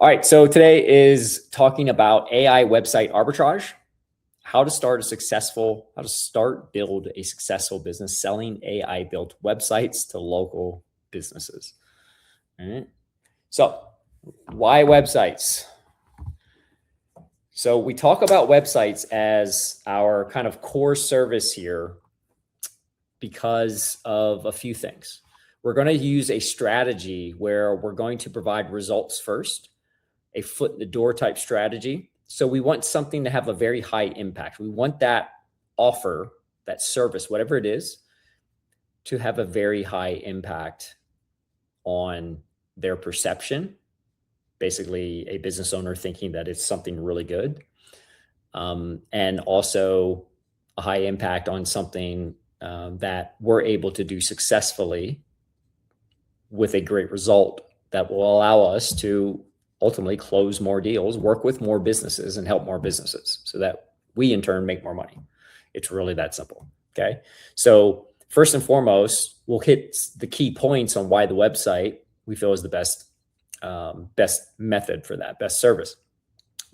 All right, so today is talking about AI website arbitrage, how to build a successful business selling AI built websites to local businesses. All right. So why websites? So we talk about websites as our kind of core service here because of a few things. We're going to use a strategy where we're going to provide results first, a foot in the door type strategy. So we want something to have a very high impact. We want that offer, that service, whatever it is, to have a very high impact on their perception. Basically, a business owner thinking that it's something really good. And also a high impact on something that we're able to do successfully with a great result that will allow us to ultimately close more deals, work with more businesses, and help more businesses so that we in turn make more money. It's really that simple. Okay. So first and foremost, we'll hit the key points on why the website we feel is the best method for that, best service.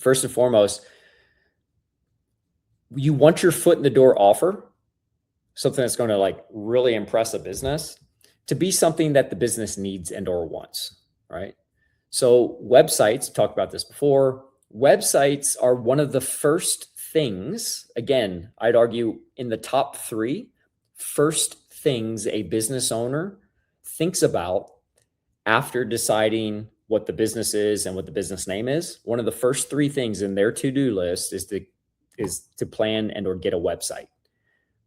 First and foremost, you want your foot in the door offer, something that's going to like really impress a business, to be something that the business needs and or wants, right? So websites, talked about this before, websites are one of the first things, again, I'd argue in the top three, first things a business owner thinks about after deciding what the business is and what the business name is. One of the first three things in their to-do list is to plan and or get a website.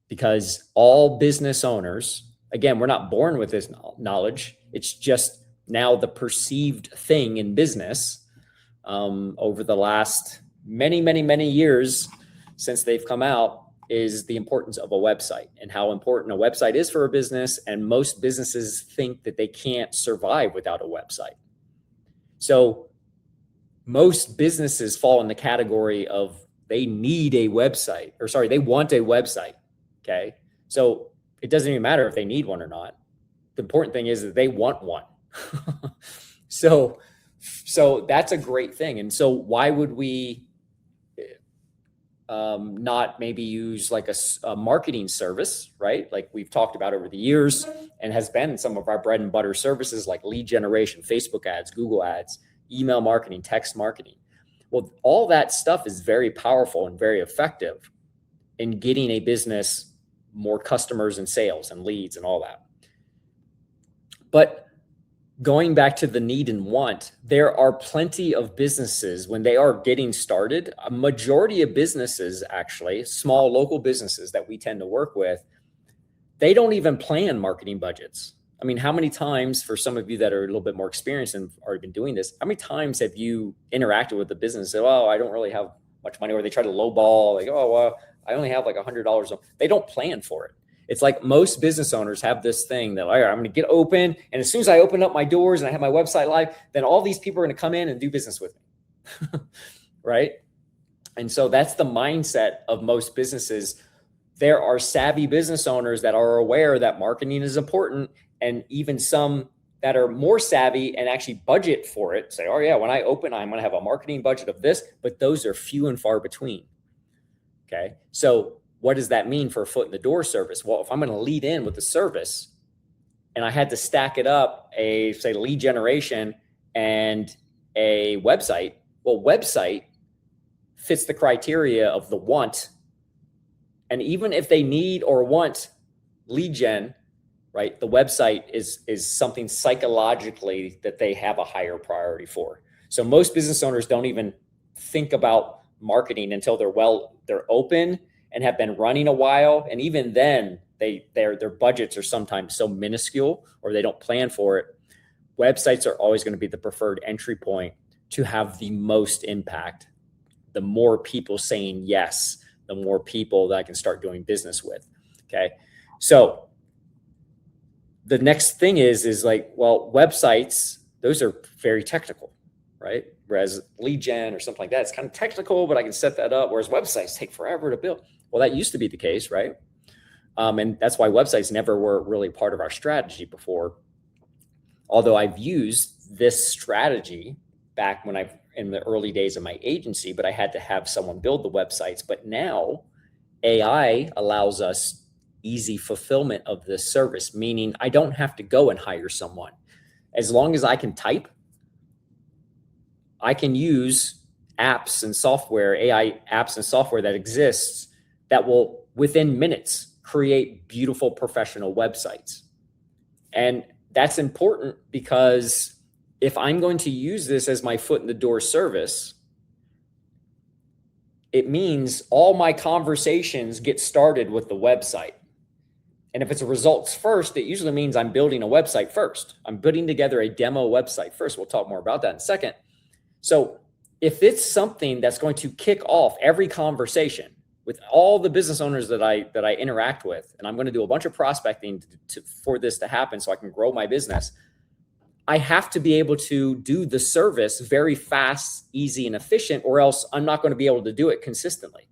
Because all business owners, again, we're not born with this knowledge. It's just now the perceived thing in business over the last many years since they've come out is the importance of a website and how important a website is for a business. And most businesses think that they can't survive without a website. So most businesses fall in the category of they need a website, or sorry, they want a website. Okay. So it doesn't even matter if they need one or not. The important thing is that they want one. So that's a great thing. And so why would we not maybe use like a marketing service, right? Like we've talked about over the years and has been some of our bread and butter services like lead generation, Facebook ads, Google ads, email marketing, text marketing. Well, all that stuff is very powerful and very effective in getting a business more customers and sales and leads and all that. But going back to the need and want, there are plenty of businesses when they are getting started, a majority of businesses, actually, small local businesses that we tend to work with, they don't even plan marketing budgets. I mean, how many times, for some of you that are a little bit more experienced and already been doing this, how many times have you interacted with the business and said, oh, I don't really have much money, or they try to lowball, like, oh, well, I only have like $100. They don't plan for it. It's like most business owners have this thing that, all right, I'm going to get open. And as soon as I open up my doors and I have my website live, then all these people are going to come in and do business with me. Right. And so that's the mindset of most businesses. There are savvy business owners that are aware that marketing is important. And even some that are more savvy and actually budget for it say, oh yeah, when I open, I'm going to have a marketing budget of this, but those are few and far between. Okay. So what does that mean for a foot in the door service? Well, if I'm going to lead in with the service and I had to stack it up, say lead generation and a website, well, website fits the criteria of the want. And even if they need or want lead gen, right, the website is something psychologically that they have a higher priority for. So most business owners don't even think about marketing until they're open and have been running a while. And even then their budgets are sometimes so minuscule or they don't plan for it. Websites are always going to be the preferred entry point to have the most impact. The more people saying yes, the more people that I can start doing business with. Okay. So the next thing is like, well, websites, those are very technical, right? Whereas lead gen or something like that, it's kind of technical, but I can set that up. Whereas websites take forever to build. Well, that used to be the case, right? And that's why websites never were really part of our strategy before. Although I've used this strategy back when in the early days of my agency, but I had to have someone build the websites. But now AI allows us easy fulfillment of this service, meaning I don't have to go and hire someone. As long as I can type, I can use apps and software, AI apps and software that exists that will, within minutes, create beautiful professional websites. And that's important because if I'm going to use this as my foot in the door service, it means all my conversations get started with the website. And if it's a results first, it usually means I'm building a website first. I'm putting together a demo website first. We'll talk more about that in a second. So if it's something that's going to kick off every conversation with all the business owners that I interact with, and I'm going to do a bunch of prospecting for this to happen so I can grow my business, I have to be able to do the service very fast, easy, and efficient, or else I'm not going to be able to do it consistently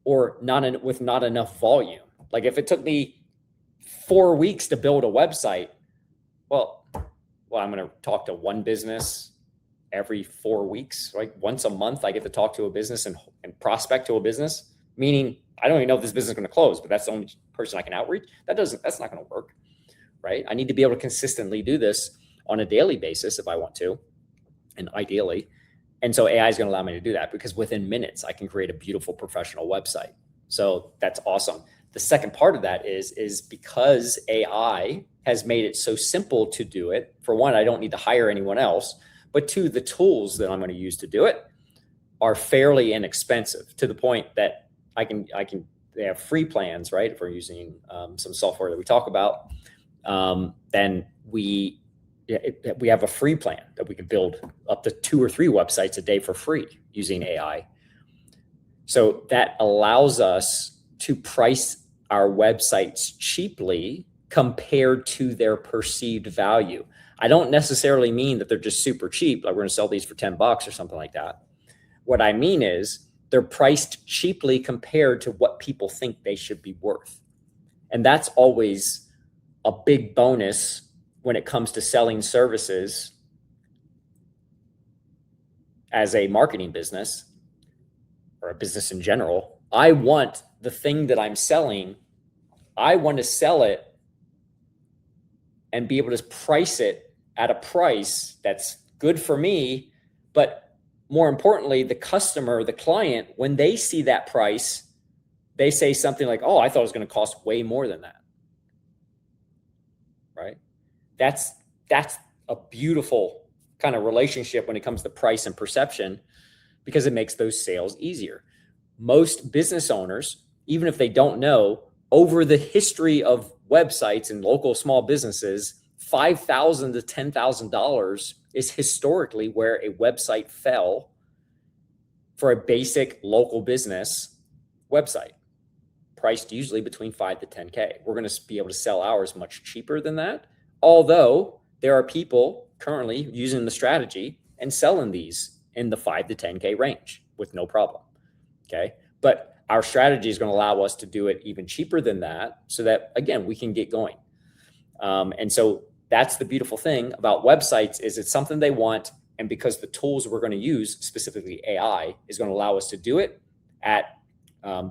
or with not enough volume. Like if it took me 4 weeks to build a website, well, I'm going to talk to one business every 4 weeks, right? Once a month, I get to talk to a business and prospect to a business, meaning I don't even know if this business is going to close, but that's the only person I can outreach. That's not going to work. Right? I need to be able to consistently do this on a daily basis if I want to, and ideally. And so AI is going to allow me to do that because within minutes, I can create a beautiful professional website. So that's awesome. The second part of that is because AI has made it so simple to do it. For one, I don't need to hire anyone else, but two, the tools that I'm going to use to do it are fairly inexpensive to the point that they have free plans, right? If we're using some software that we talk about, then we have a free plan that we can build up to 2 or 3 websites a day for free using AI. So that allows us to price our websites cheaply compared to their perceived value. I don't necessarily mean that they're just super cheap, like we're going to sell these for $10 or something like that. What I mean is they're priced cheaply compared to what people think they should be worth. And that's always a big bonus when it comes to selling services as a marketing business or a business in general. I want the thing that I'm selling, I want to sell it and be able to price it at a price that's good for me. But more importantly, the customer, the client, when they see that price, they say something like, oh, I thought it was going to cost way more than that. Right? That's a beautiful kind of relationship when it comes to price and perception because it makes those sales easier. Most business owners, even if they don't know, over the history of websites and local small businesses, $5,000 to $10,000 is historically where a website fell for a basic local business website. Priced usually between 5 to 10K. We're going to be able to sell ours much cheaper than that. Although there are people currently using the strategy and selling these in the 5 to 10K range with no problem. Okay. But our strategy is going to allow us to do it even cheaper than that so that, again, we can get going. And so that's the beautiful thing about websites is it's something they want. And because the tools we're going to use, specifically AI, is going to allow us to do it at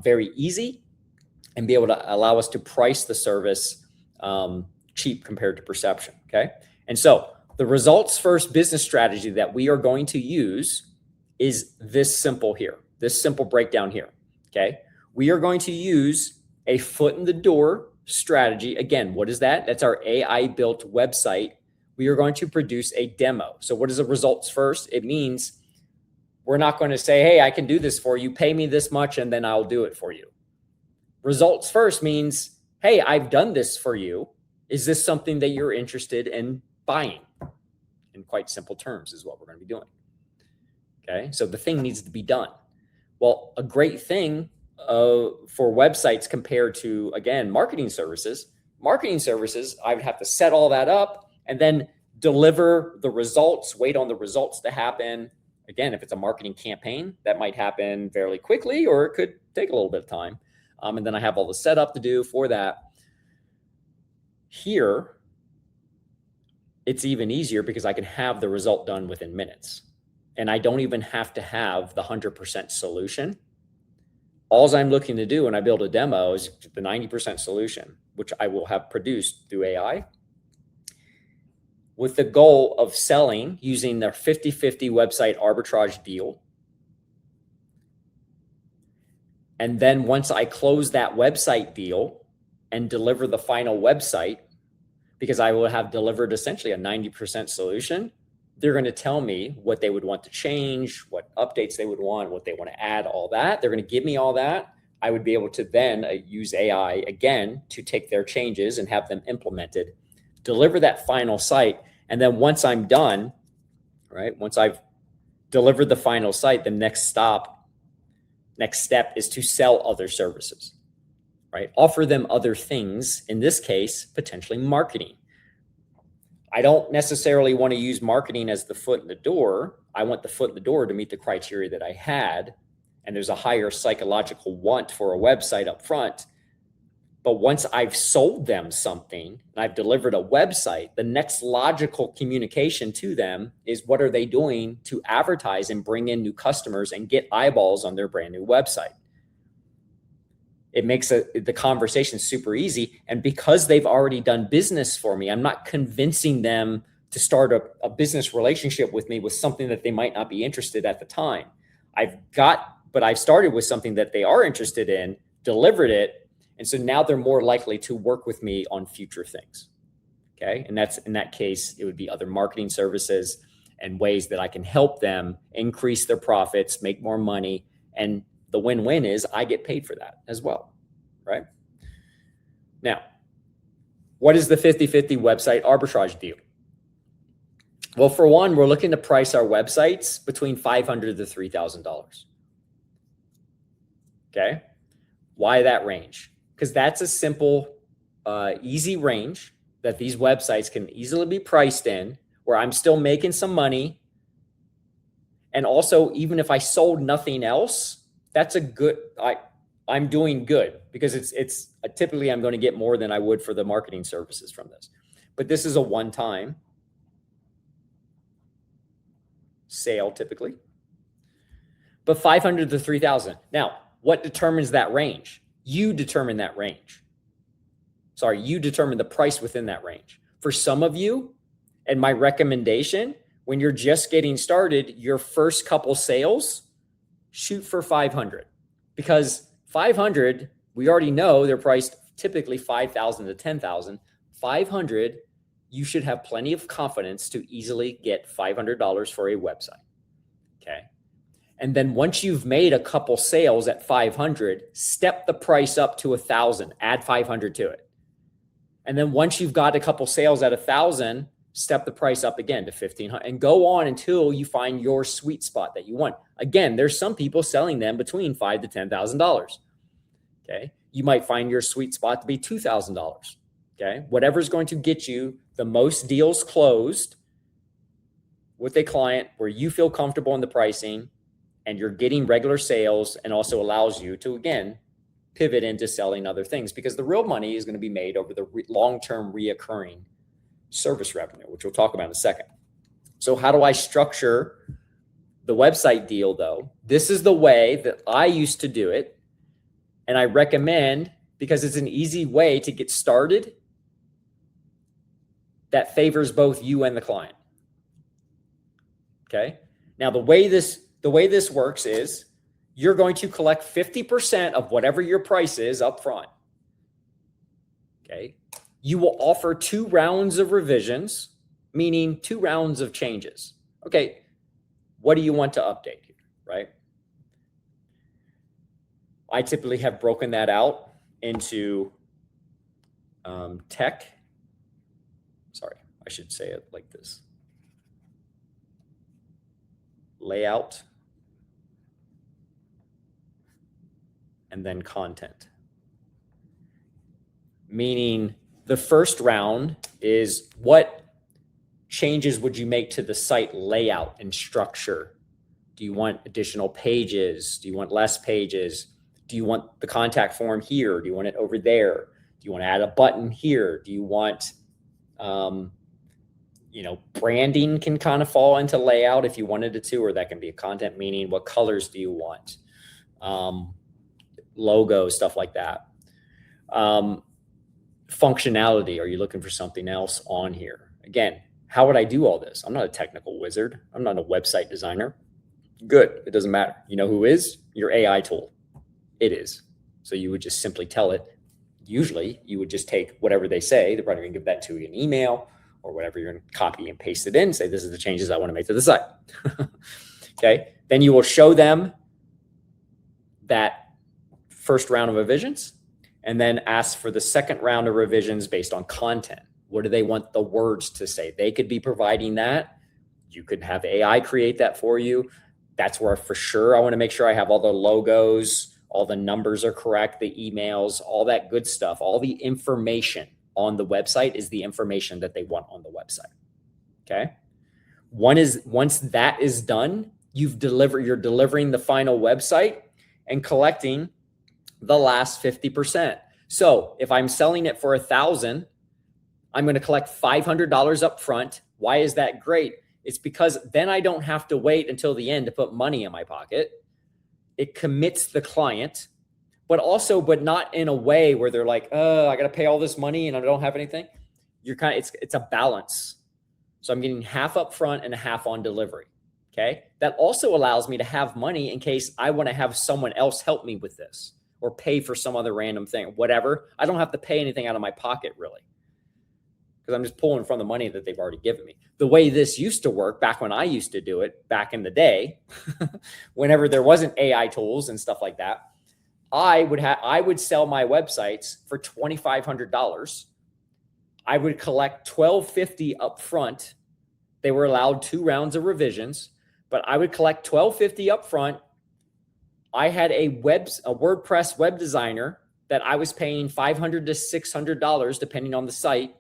very easy and be able to allow us to price the service cheap compared to perception, okay? And so the results first business strategy that we are going to use is this simple here, this simple breakdown here, okay? We are going to use a foot in the door strategy. Again, what is that? That's our AI built website. We are going to produce a demo. So what is the results first? It means we're not going to say, hey, I can do this for you. Pay me this much and then I'll do it for you. Results first means, hey, I've done this for you. Is this something that you're interested in buying? In quite simple terms is what we're going to be doing. Okay, so the thing needs to be done. Well, a great thing for websites compared to, again, marketing services, I would have to set all that up and then deliver the results, wait on the results to happen. Again, if it's a marketing campaign, that might happen fairly quickly, or it could take a little bit of time. And then I have all the setup to do for that. Here, it's even easier because I can have the result done within minutes. And I don't even have to have the 100% solution. All I'm looking to do when I build a demo is the 90% solution, which I will have produced through AI, with the goal of selling using their 50-50 website arbitrage deal. And then once I close that website deal and deliver the final website, because I will have delivered essentially a 90% solution, they're going to tell me what they would want to change, what updates they would want, what they want to add, all that. They're going to give me all that. I would be able to then use AI again to take their changes and have them implemented, deliver that final site. And then once I'm done, right, once I've delivered the final site, the next step is to sell other services, right? Offer them other things, in this case, potentially marketing. I don't necessarily want to use marketing as the foot in the door. I want the foot in the door to meet the criteria that I had. And there's a higher psychological want for a website up front. But once I've sold them something and I've delivered a website, the next logical communication to them is what are they doing to advertise and bring in new customers and get eyeballs on their brand new website. It makes the conversation super easy. And because they've already done business for me, I'm not convincing them to start a business relationship with me with something that they might not be interested at the time. But I've started with something that they are interested in, delivered it. And so now they're more likely to work with me on future things. Okay. And that's, in that case, it would be other marketing services and ways that I can help them increase their profits, make more money. And the win-win is I get paid for that as well, right? Now, what is the 50-50 website arbitrage deal? Well, for one, we're looking to price our websites between $500 to $3,000. Okay. Why that range? Because that's a simple, easy range that these websites can easily be priced in, where I'm still making some money. And also, even if I sold nothing else, that's a good, I'm doing good, because it's typically I'm going to get more than I would for the marketing services from this. But this is a one-time sale typically. But 500 to 3,000. Now, what determines that range? You determine that range. Sorry, you determine the price within that range. For some of you, and my recommendation, when you're just getting started, your first couple sales, shoot for 500, because 500, we already know they're priced typically 5,000 to 10,000. 500, you should have plenty of confidence to easily get $500 for a website. Okay. And then once you've made a couple sales at 500, step the price up to 1,000, add 500 to it. And then once you've got a couple sales at 1,000, step the price up again to 1,500 and go on until you find your sweet spot that you want. Again, there's some people selling them between $5,000 to $10,000. Okay. You might find your sweet spot to be $2,000. Okay. Whatever's going to get you the most deals closed with a client where you feel comfortable in the pricing and you're getting regular sales, and also allows you to, again, pivot into selling other things, because the real money is going to be made over the long-term reoccurring service revenue, which we'll talk about in a second. So how do I structure the website deal though? This is the way that I used to do it. And I recommend, because it's an easy way to get started that favors both you and the client. Okay. Now, the way this works is you're going to collect 50% of whatever your price is up front. Okay. You will offer 2 rounds of revisions, meaning 2 rounds of changes. Okay. What do you want to update here, right? I typically have broken that out into tech. Sorry, I should say it like this. Layout, and then content. Meaning the first round is what changes would you make to the site layout and structure? Do you want additional pages? Do you want less pages? Do you want the contact form here? Do you want it over there? Do you want to add a button here? Do you want, branding can kind of fall into layout if you wanted it to, or that can be a content, meaning what colors do you want? Logo, stuff like that. Functionality, are you looking for something else on here? Again, how would I do all this? I'm not a technical wizard. I'm not a website designer. Good, it doesn't matter. You know who is? Your AI tool. It is. So you would just simply tell it. Usually you would just take whatever they say. They're probably gonna give that to you in email or whatever. You're gonna copy and paste it in, say, this is the changes I wanna make to the site. Okay, then you will show them that first round of revisions and then ask for the second round of revisions based on content. What do they want the words to say? They could be providing that. You could have AI create that for you. That's where for sure I want to make sure I have all the logos, all the numbers are correct, the emails, all that good stuff. All the information on the website is the information that they want on the website. Okay. Once that is done, you're delivering the final website and collecting the last 50%. So if I'm selling it for $1,000, I'm going to collect $500 up front. Why is that great? It's because then I don't have to wait until the end to put money in my pocket. It commits the client, but not in a way where they're like, oh, I got to pay all this money and I don't have anything. It's a balance. So I'm getting half up front and half on delivery. Okay. That also allows me to have money in case I want to have someone else help me with this or pay for some other random thing, whatever. I don't have to pay anything out of my pocket really, because I'm just pulling from the money that they've already given me. The way this used to work back when I used to do it back in the day, whenever there wasn't AI tools and stuff like that, I would sell my websites for $2,500. I would collect $1,250 up front. They were allowed 2 rounds of revisions, but I would collect $1,250 up front. I had a WordPress web designer that I was paying $500 to $600 depending on the site.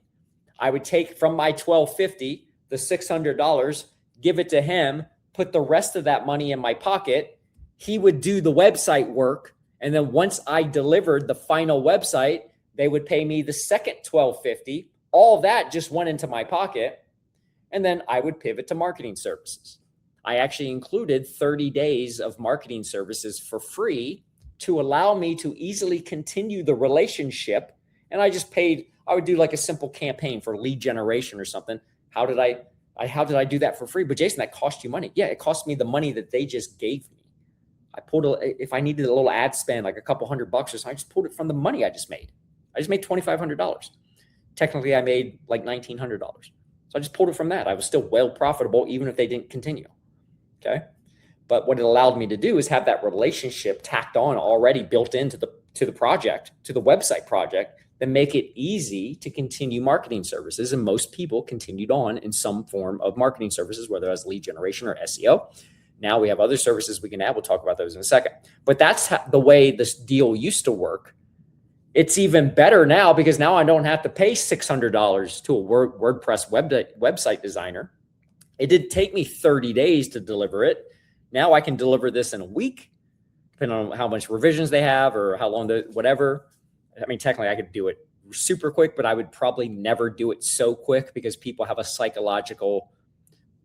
I would take from my $1,250, the $600, give it to him, put the rest of that money in my pocket. He would do the website work. And then once I delivered the final website, they would pay me the second $1,250. All that just went into my pocket. And then I would pivot to marketing services. I actually included 30 days of marketing services for free to allow me to easily continue the relationship. And I would do like a simple campaign for lead generation or something. How did I do that for free? But Jason, that cost you money. Yeah, it cost me the money that they just gave me. If I needed a little ad spend, like a couple $100 or something, I just pulled it from the money I just made. I just made $2,500. Technically, I made like $1,900. So I just pulled it from that. I was still well profitable, even if they didn't continue. Okay. But what it allowed me to do is have that relationship tacked on already built into the project, to the website project, that make it easy to continue marketing services. And most people continued on in some form of marketing services, whether that's lead generation or SEO. Now we have other services we can add. We'll talk about those in a second. But that's the way this deal used to work. It's even better now because now I don't have to pay $600 to a WordPress website designer. It did take me 30 days to deliver it. Now I can deliver this in a week, depending on how much revisions they have or how long, whatever. I mean, technically I could do it super quick, but I would probably never do it so quick because people have a psychological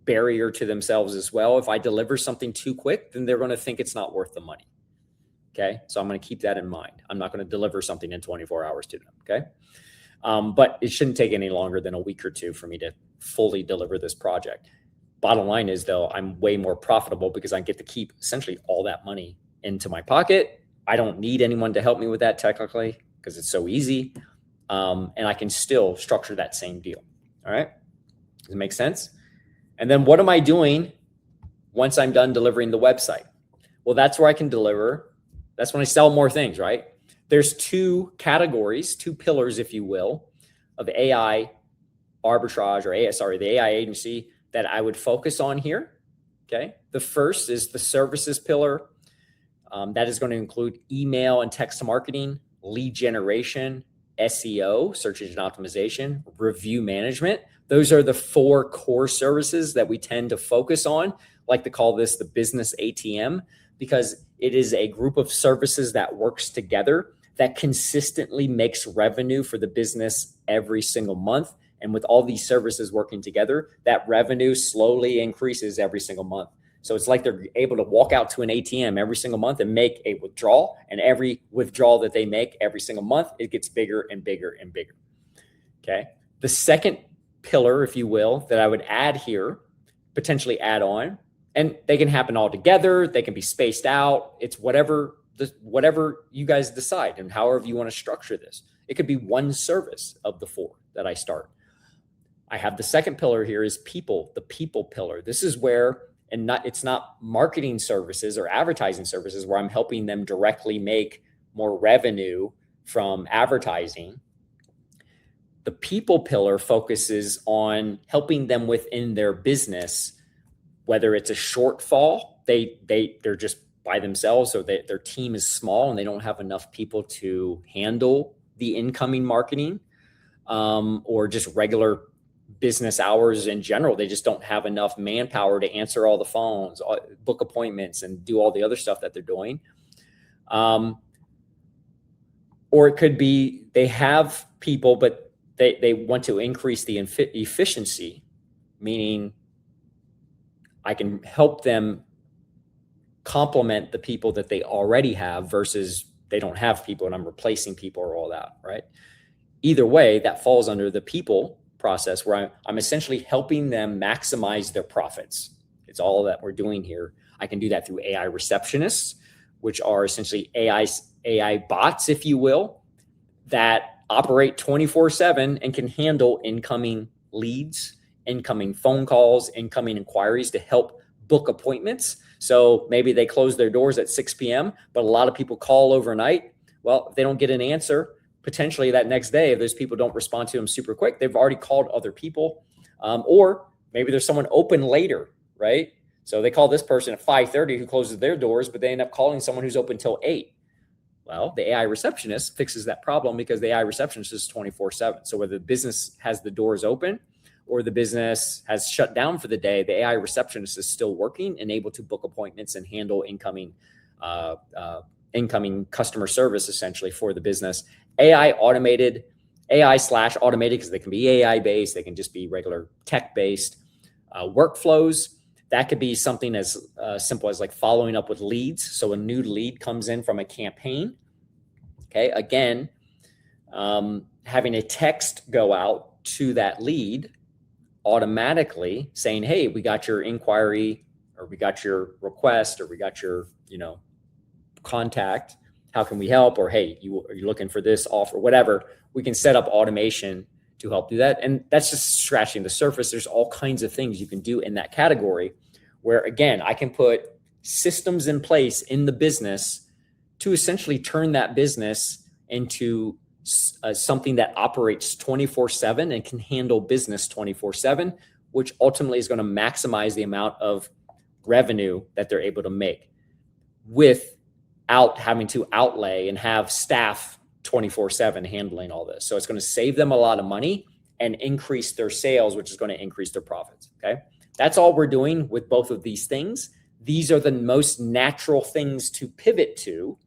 barrier to themselves as well. If I deliver something too quick, then they're going to think it's not worth the money. Okay. So I'm going to keep that in mind. I'm not going to deliver something in 24 hours to them. Okay. But it shouldn't take any longer than a week or two for me to fully deliver this project. Bottom line is though, I'm way more profitable because I get to keep essentially all that money into my pocket. I don't need anyone to help me with that technically because it's so easy. And I can still structure that same deal. All right. Does it make sense? And then what am I doing once I'm done delivering the website? Well, that's where I can deliver. That's when I sell more things, right? There's 2 categories, 2 pillars, if you will, of AI arbitrage or the AI agency that I would focus on here. Okay. The first is the services pillar. That is going to include email and text marketing, lead generation, SEO, search engine optimization, review management. Those are the 4 core services that we tend to focus on. I like to call this the business ATM because it is a group of services that works together that consistently makes revenue for the business every single month And with all these services working together, that revenue slowly increases every single month. So it's like they're able to walk out to an ATM every single month and make a withdrawal. And every withdrawal that they make every single month, it gets bigger and bigger and bigger. Okay. The second pillar, if you will, that I would add here, potentially add on, and they can happen all together. They can be spaced out. It's whatever you guys decide and however you want to structure this. It could be one service of the 4 that I start. I have the second pillar here is people, the people pillar. This is where, it's not marketing services or advertising services where I'm helping them directly make more revenue from advertising. The people pillar focuses on helping them within their business, whether it's a shortfall, they're just by themselves, or their team is small and they don't have enough people to handle the incoming marketing, or just regular business hours in general. They just don't have enough manpower to answer all the phones, book appointments, and do all the other stuff that they're doing. Or it could be they have people, but they want to increase the efficiency, meaning I can help them complement the people that they already have versus they don't have people and I'm replacing people or all that, right? Either way, that falls under the people process where I'm essentially helping them maximize their profits. It's all that we're doing here. I can do that through AI receptionists, which are essentially AI bots, if you will, that operate 24/7 and can handle incoming leads, incoming phone calls, incoming inquiries to help book appointments. So maybe they close their doors at 6 p.m., but a lot of people call overnight. Well, if they don't get an answer, potentially that next day, if those people don't respond to them super quick, they've already called other people. Or maybe there's someone open later, right? So they call this person at 5:30 who closes their doors, but they end up calling someone who's open till 8. Well, the AI receptionist fixes that problem because the AI receptionist is 24/7. So whether the business has the doors open or the business has shut down for the day, the AI receptionist is still working and able to book appointments and handle incoming customer service essentially for the business. AI/automated, because they can be AI based, they can just be regular tech based workflows. That could be something as simple as like following up with leads. So a new lead comes in from a campaign. Okay, again, having a text go out to that lead automatically saying, hey, we got your inquiry, or we got your request, or we got your, contact. How can we help? Or, hey, are you looking for this offer, whatever. We can set up automation to help do that. And that's just scratching the surface. There's all kinds of things you can do in that category where, again, I can put systems in place in the business to essentially turn that business into something that operates 24/7 and can handle business 24/7, which ultimately is going to maximize the amount of revenue that they're able to make without having to outlay and have staff 24/7 handling all this. So it's going to save them a lot of money and increase their sales, which is going to increase their profits. Okay. That's all we're doing with both of these things. These are the most natural things to pivot to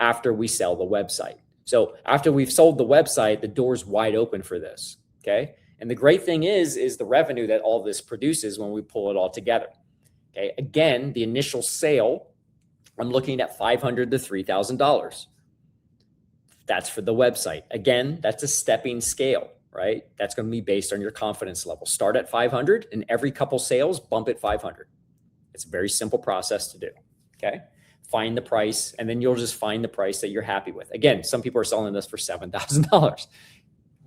after we sell the website. So after we've sold the website, the door's wide open for this. Okay. And the great thing is the revenue that all this produces when we pull it all together. Okay. Again, the initial sale, I'm looking at $500 to $3,000. That's for the website. Again, that's a stepping scale, right? That's going to be based on your confidence level. Start at 500 and every couple sales, bump it 500. It's a very simple process to do. Okay. Find the price, and then you'll just find the price that you're happy with. Again, some people are selling this for $7,000.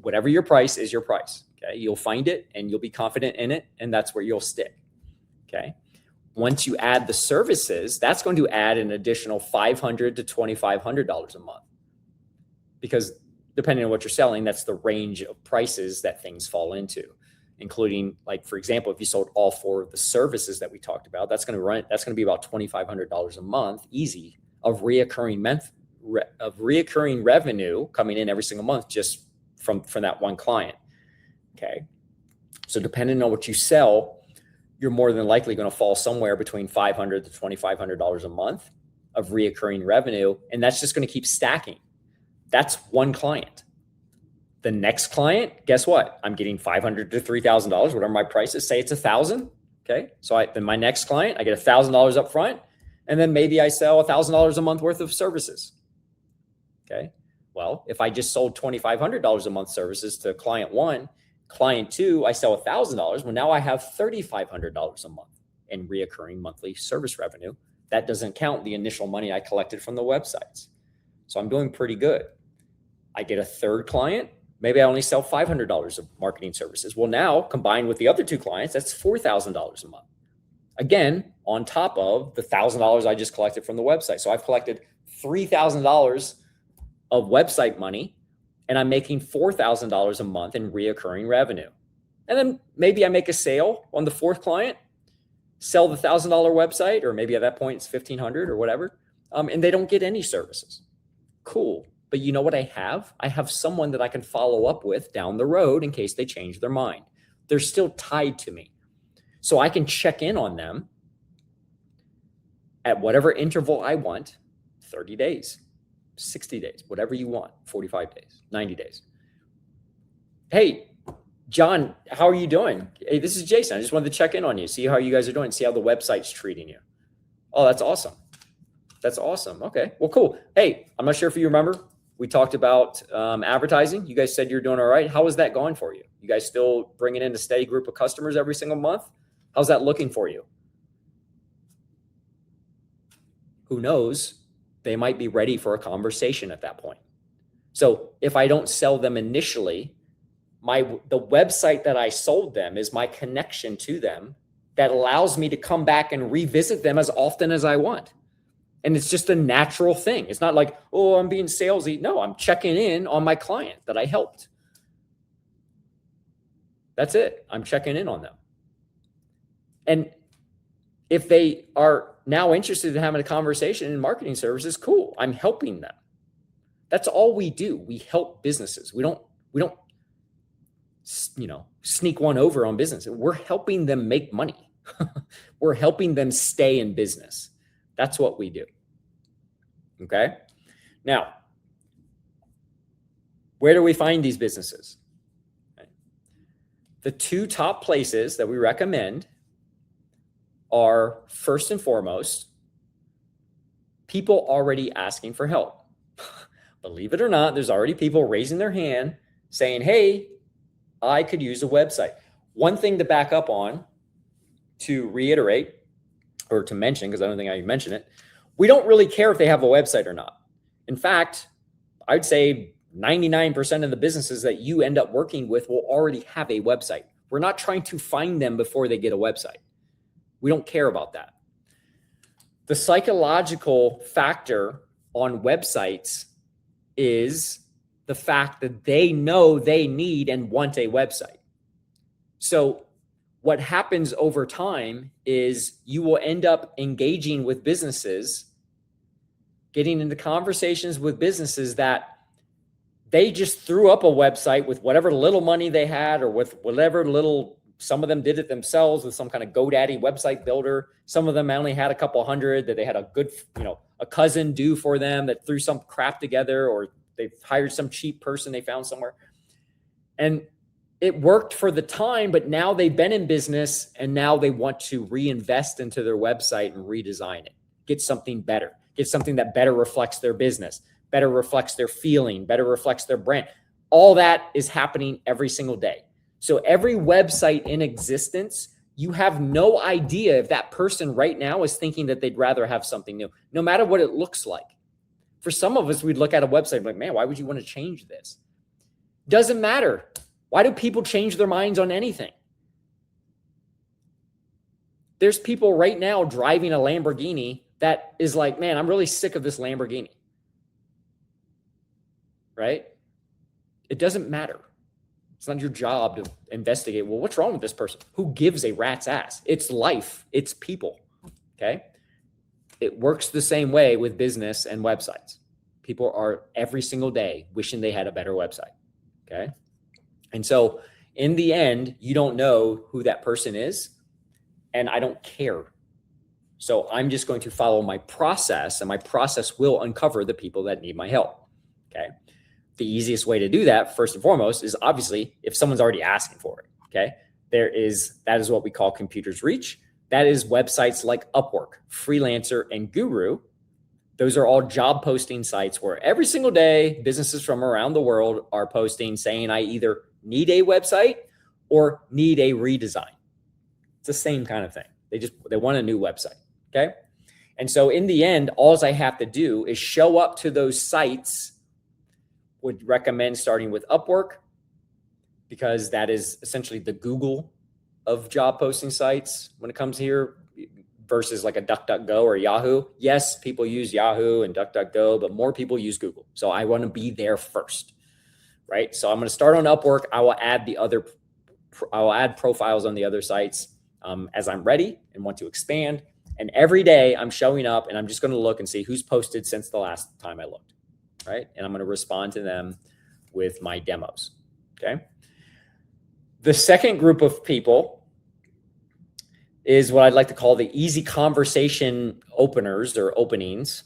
Whatever your price is your price. Okay. You'll find it and you'll be confident in it, and that's where you'll stick. Okay. Once you add the services, that's going to add an additional $500 to $2,500 a month, because depending on what you're selling, that's the range of prices that things fall into, including, like, for example, if you sold all 4 of the services that we talked about, that's going to be about $2,500 a month, easy, of reoccurring revenue coming in every single month just from that one client. Okay. So depending on what you sell, you're more than likely going to fall somewhere between $500 to $2,500 a month of reoccurring revenue. And that's just going to keep stacking. That's one client. The next client, guess what? I'm getting $500 to $3,000, whatever my price is. Say it's $1,000. Okay. So then my next client, I get $1,000 up front, and then maybe I sell $1,000 a month worth of services. Okay. Well, if I just sold $2,500 a month services to client one, client two, I sell $1,000. Well, now I have $3,500 a month in reoccurring monthly service revenue. That doesn't count the initial money I collected from the websites. So I'm doing pretty good. I get a third client. Maybe I only sell $500 of marketing services. Well, now combined with the other two clients, that's $4,000 a month. Again, on top of the $1,000 I just collected from the website. So I've collected $3,000 of website money, and I'm making $4,000 a month in reoccurring revenue. And then maybe I make a sale on the fourth client, sell the $1,000 website, or maybe at that point it's $1,500 or whatever, and they don't get any services. Cool. But you know what I have? I have someone that I can follow up with down the road in case they change their mind. They're still tied to me. So I can check in on them at whatever interval I want, 30 days, 60 days, whatever you want, 45 days, 90 days. Hey, John, how are you doing? Hey, this is Jason. I just wanted to check in on you, see how you guys are doing, see how the website's treating you. Oh, that's awesome. That's awesome. Okay, well, cool. Hey, I'm not sure if you remember, we talked about advertising. You guys said you're doing all right. How is that going for you? You guys still bringing in a steady group of customers every single month? How's that looking for you? Who knows? They might be ready for a conversation at that point. So if I don't sell them initially, the website that I sold them is my connection to them that allows me to come back and revisit them as often as I want. And it's just a natural thing. It's not like, oh, I'm being salesy. No, I'm checking in on my client that I helped. That's it. I'm checking in on them. And if they are now interested in having a conversation in marketing services, cool. I'm helping them. That's all we do. We help businesses. We don't, sneak one over on business. We're helping them make money. We're helping them stay in business. That's what we do. Okay. Now, where do we find these businesses? Okay. The two top places that we recommend are, first and foremost, people already asking for help. Believe it or not, there's already people raising their hand saying, hey, I could use a website. One thing to back up on, to reiterate or to mention, because I don't think I mentioned it, we don't really care if they have a website or not. In fact, I'd say 99% of the businesses that you end up working with will already have a website. We're not trying to find them before they get a website. We don't care about that. The psychological factor on websites is the fact that they know they need and want a website. So what happens over time is you will end up engaging with businesses, getting into conversations with businesses that they just threw up a website with whatever little money they had, or with whatever little, some of them did it themselves with some kind of GoDaddy website builder. Some of them only had a couple hundred that they had a good, a cousin do for them that threw some crap together, or they hired some cheap person they found somewhere. And it worked for the time, but now they've been in business and now they want to reinvest into their website and redesign it, get something better, get something that better reflects their business, better reflects their feeling, better reflects their brand. All that is happening every single day. So every website in existence, you have no idea if that person right now is thinking that they'd rather have something new, no matter what it looks like. For some of us, we'd look at a website and be like, man, why would you want to change this? Doesn't matter. Why do people change their minds on anything? There's people right now driving a Lamborghini that is like, man, I'm really sick of this Lamborghini. Right? It doesn't matter. It's not your job to investigate, well, what's wrong with this person? Who gives a rat's ass? It's life. It's people. Okay? It works the same way with business and websites. People are every single day wishing they had a better website. Okay? And so in the end, you don't know who that person is, and I don't care. So I'm just going to follow my process, and my process will uncover the people that need my help. Okay. the easiest way to do that, first and foremost, is obviously if someone's already asking for it. Okay. That is what we call computers reach. That is websites like Upwork, Freelancer, and Guru. Those are all job posting sites where every single day businesses from around the world are posting saying, I either need a website or need a redesign. It's the same kind of thing. They want a new website. Okay. And so in the end, all I have to do is show up to those sites. Would recommend starting with Upwork because that is essentially the Google of job posting sites when it comes here versus like a DuckDuckGo or Yahoo. Yes, people use Yahoo and DuckDuckGo, but more people use Google. So I want to be there first, right? So I'm going to start on Upwork. I will add profiles on the other sites as I'm ready and want to expand. And every day I'm showing up and I'm just going to look and see who's posted since the last time I looked, right? And I'm going to respond to them with my demos, okay? The second group of people is what I'd like to call the easy conversation openers or openings,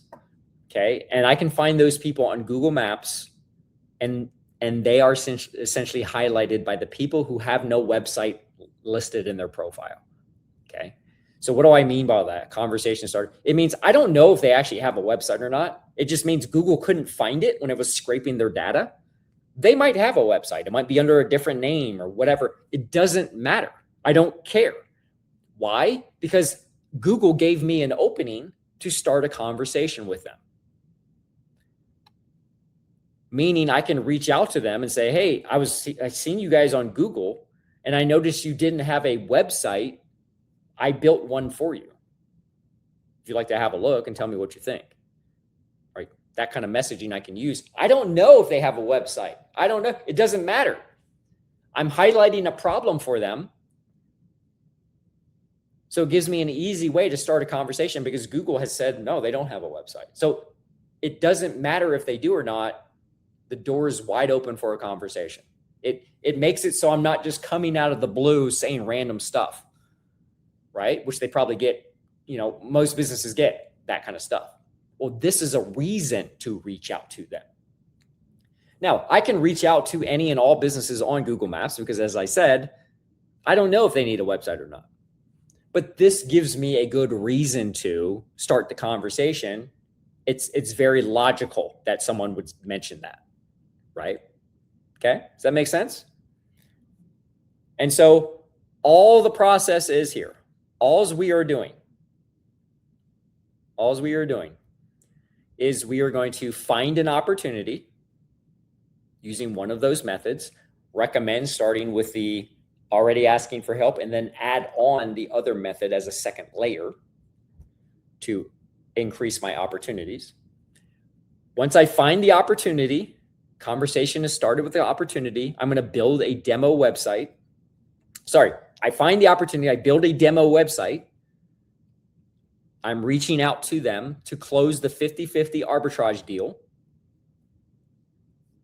okay? And I can find those people on Google Maps and they are essentially highlighted by the people who have no website listed in their profile, okay? So what do I mean by that? Conversation starter. It means I don't know if they actually have a website or not. It just means Google couldn't find it when it was scraping their data. They might have a website. It might be under a different name or whatever. It doesn't matter. I don't care. Why? Because Google gave me an opening to start a conversation with them. Meaning I can reach out to them and say, hey, I seen you guys on Google and I noticed you didn't have a website. I built one for you. If you'd like to have a look and tell me what you think. Right? That kind of messaging I can use. I don't know if they have a website. I don't know. It doesn't matter. I'm highlighting a problem for them. So it gives me an easy way to start a conversation because Google has said, no, they don't have a website. So it doesn't matter if they do or not. The door is wide open for a conversation. It makes it so I'm not just coming out of the blue saying random stuff, right? Which they probably get, most businesses get that kind of stuff. Well, this is a reason to reach out to them. Now, I can reach out to any and all businesses on Google Maps because, as I said, I don't know if they need a website or not. But this gives me a good reason to start the conversation. It's very logical that someone would mention that, right? Okay, does that make sense? And so all the process is here. All we are doing is we are going to find an opportunity using one of those methods, recommend starting with the already asking for help, and then add on the other method as a second layer to increase my opportunities. Once I find the opportunity, conversation is started with the opportunity. I'm going to build a demo website. I find the opportunity. I build a demo website. I'm reaching out to them to close the 50-50 arbitrage deal.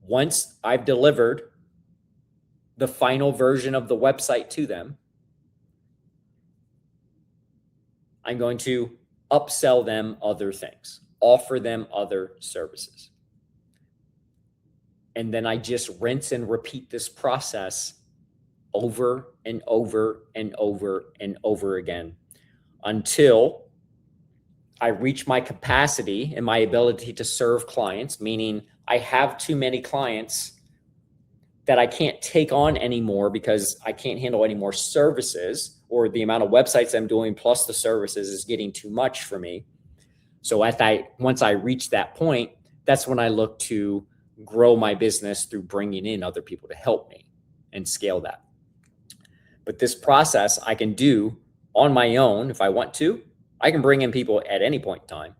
Once I've delivered the final version of the website to them, I'm going to upsell them other things, offer them other services. And then I just rinse and repeat this process over and over and over and over again until I reach my capacity and my ability to serve clients, meaning I have too many clients that I can't take on anymore because I can't handle any more services, or the amount of websites I'm doing plus the services is getting too much for me. So once I reach that point, that's when I look to grow my business through bringing in other people to help me and scale that. But this process I can do on my own if I want to. I can bring in people at any point in time,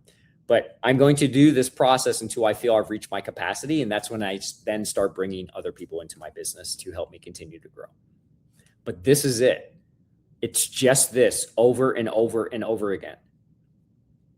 but I'm going to do this process until I feel I've reached my capacity. And that's when I then start bringing other people into my business to help me continue to grow. But this is it. It's just this over and over and over again.